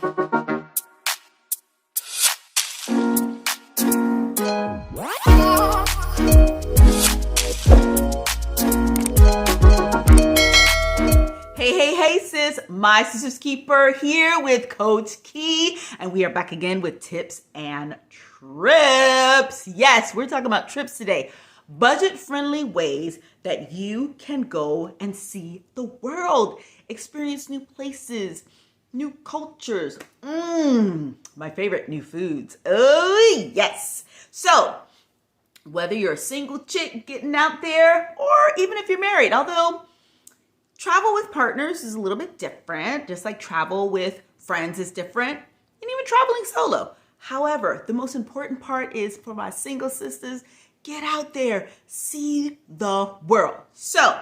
Hey sis, my sister's keeper here with Coach Key, and we are back again with tips and trips. Yes, we're talking about trips today. Budget-friendly ways that you can go and see the world, experience new places, new cultures. My favorite, new foods. Oh, yes. So, whether you're a single chick getting out there or even if you're married, although travel with partners is a little bit different, just like travel with friends is different, and even traveling solo. However, the most important part is for my single sisters, get out there, see the world. So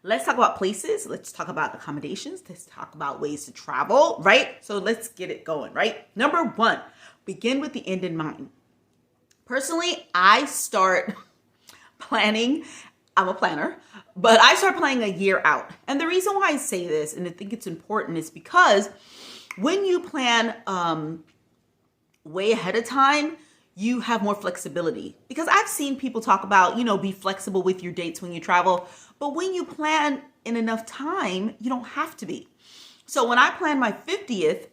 let's talk about places. Let's talk about accommodations. Let's talk about ways to travel, right? So let's get it going, right? Number one, begin with the end in mind. Personally, I start planning. I'm a planner, but I start planning a year out. And the reason why I say this, and I think it's important, is because when you plan way ahead of time, you have more flexibility. Because I've seen people talk about, be flexible with your dates when you travel. But when you plan in enough time, you don't have to be. So when I planned my 50th,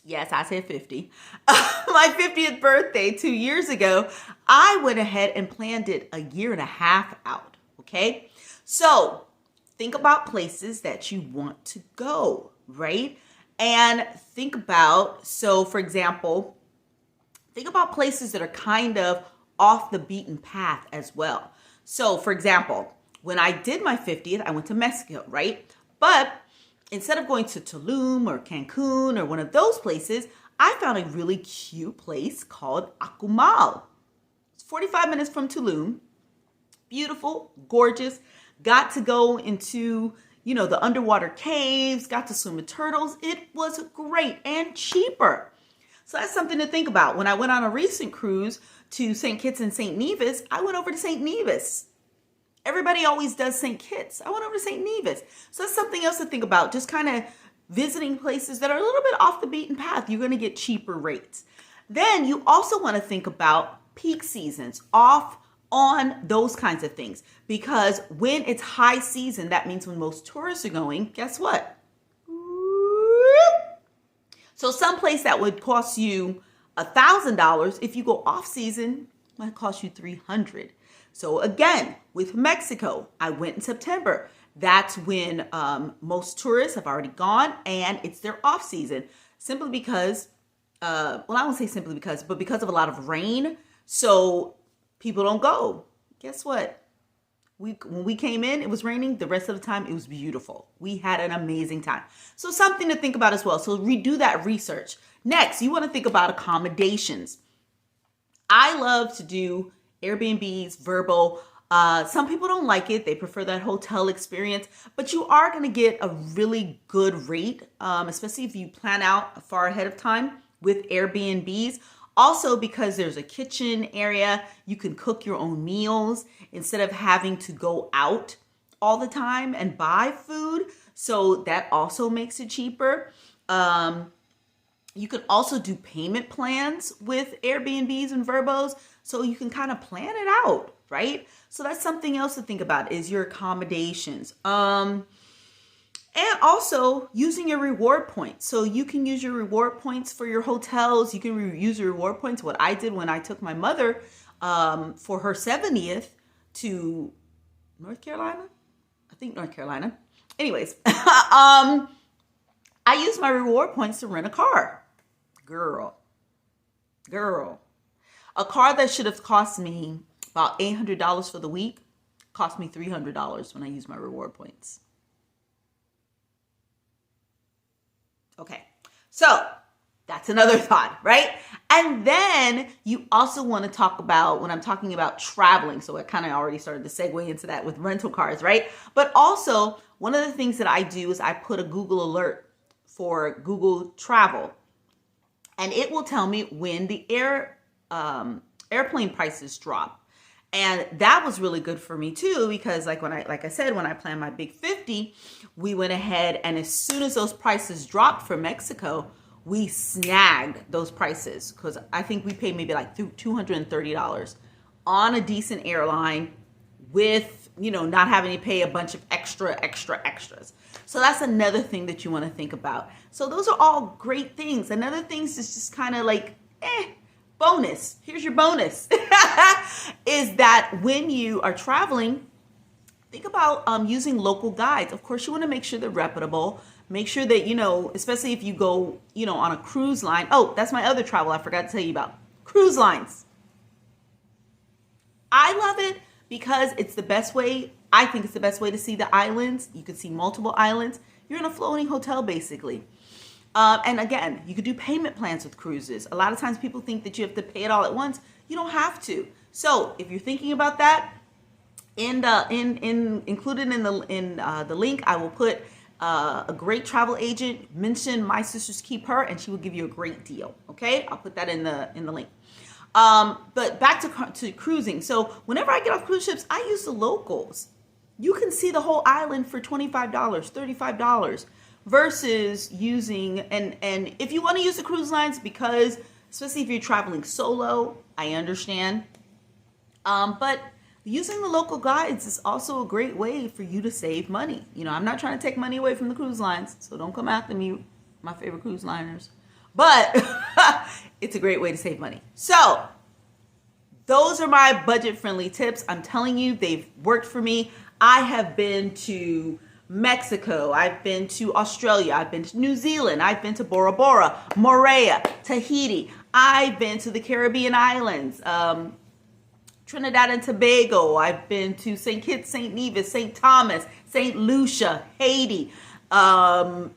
yes, I said 50, my 50th birthday 2 years ago, I went ahead and planned it a year and a half out. Okay, so think about places that you want to go, right? And think about, for example, think about places that are kind of off the beaten path as well. So for example, when I did my 50th, I went to Mexico, right? But instead of going to Tulum or Cancun or one of those places, I found a really cute place called Akumal. It's 45 minutes from Tulum. Beautiful, gorgeous, got to go into, the underwater caves, got to swim with turtles. It was great and cheaper. So that's something to think about. When I went on a recent cruise to St. Kitts and St. Nevis, I went over to St. Nevis. Everybody always does St. Kitts. I went over to St. Nevis. So that's something else to think about. Just kind of visiting places that are a little bit off the beaten path. You're going to get cheaper rates. Then you also want to think about peak seasons, off on those kinds of things, because when it's high season, that means when most tourists are going, guess what? So someplace that would cost you $1,000, if you go off season, might cost you $300. So again, with Mexico, I went in September. That's when most tourists have already gone and it's their off season, simply because, I won't say simply because, but because of a lot of rain. So people don't go. Guess what? When we came in, it was raining. The rest of the time, it was beautiful. We had an amazing time. So something to think about as well. So redo that research. Next, you want to think about accommodations. I love to do Airbnbs, Vrbo. Some people don't like it. They prefer that hotel experience, but you are going to get a really good rate, especially if you plan out far ahead of time with Airbnbs. Also, because there's a kitchen area, you can cook your own meals instead of having to go out all the time and buy food. So that also makes it cheaper. You can also do payment plans with Airbnbs and Vrbos, so you can kind of plan it out, right? So that's something else to think about, is your accommodations. And also using your reward points. So you can use your reward points for your hotels. You can use your reward points. What I did when I took my mother for her 70th to North Carolina. I think North Carolina. Anyways, I used my reward points to rent a car. Girl. A car that should have cost me about $800 for the week cost me $300 when I used my reward points. Okay, so that's another thought, right? And then you also want to talk about, when I'm talking about traveling, so I kind of already started to segue into that with rental cars, right? But also, one of the things that I do is I put a Google alert for Google Travel, and it will tell me when the airplane prices drop. And that was really good for me too, because like I said, when I planned my big 50, we went ahead and as soon as those prices dropped for Mexico, we snagged those prices because I think we paid maybe like $230 on a decent airline with, not having to pay a bunch of extras. So that's another thing that you want to think about. So those are all great things. Another thing is just kind of like, bonus. Here's your bonus is that when you are traveling, think about using local guides. Of course, you want to make sure they're reputable. Make sure that, especially if you go, on a cruise line. Oh, that's my other travel I forgot to tell you about. Cruise lines. I love it because it's the best way. I think it's the best way to see the islands. You can see multiple islands. You're in a floating hotel, basically. And again, you could do payment plans with cruises. A lot of times people think that you have to pay it all at once. You don't have to. So if you're thinking about that, included in the link, I will put a great travel agent. Mention My Sisters Keep Her, and she will give you a great deal. Okay, I'll put that in the link. But back to cruising. So whenever I get off cruise ships, I use the locals. You can see the whole island for $25, $35 versus using, and if you want to use the cruise lines, because especially if you're traveling solo, I understand. But using the local guides is also a great way for you to save money. I'm not trying to take money away from the cruise lines, so don't come after me, my favorite cruise liners. But it's a great way to save money. So those are my budget-friendly tips. I'm telling you, they've worked for me. I have been to Mexico. I've been to Australia. I've been to New Zealand. I've been to Bora Bora, Moorea, Tahiti. I've been to the Caribbean islands, Trinidad and Tobago. I've been to St. Kitts, St. Nevis, St. Thomas, St. Lucia, Haiti. I've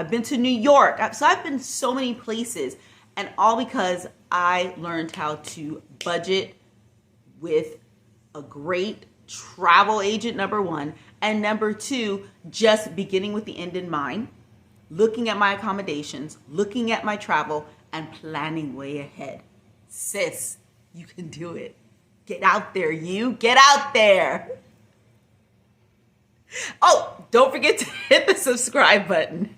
been to New York. So I've been so many places, and all because I learned how to budget with a great travel agent, number one, and number two, just beginning with the end in mind, looking at my accommodations, looking at my travel, and planning way ahead. Sis, you can do it. Get out there, get out there. Oh, don't forget to hit the subscribe button.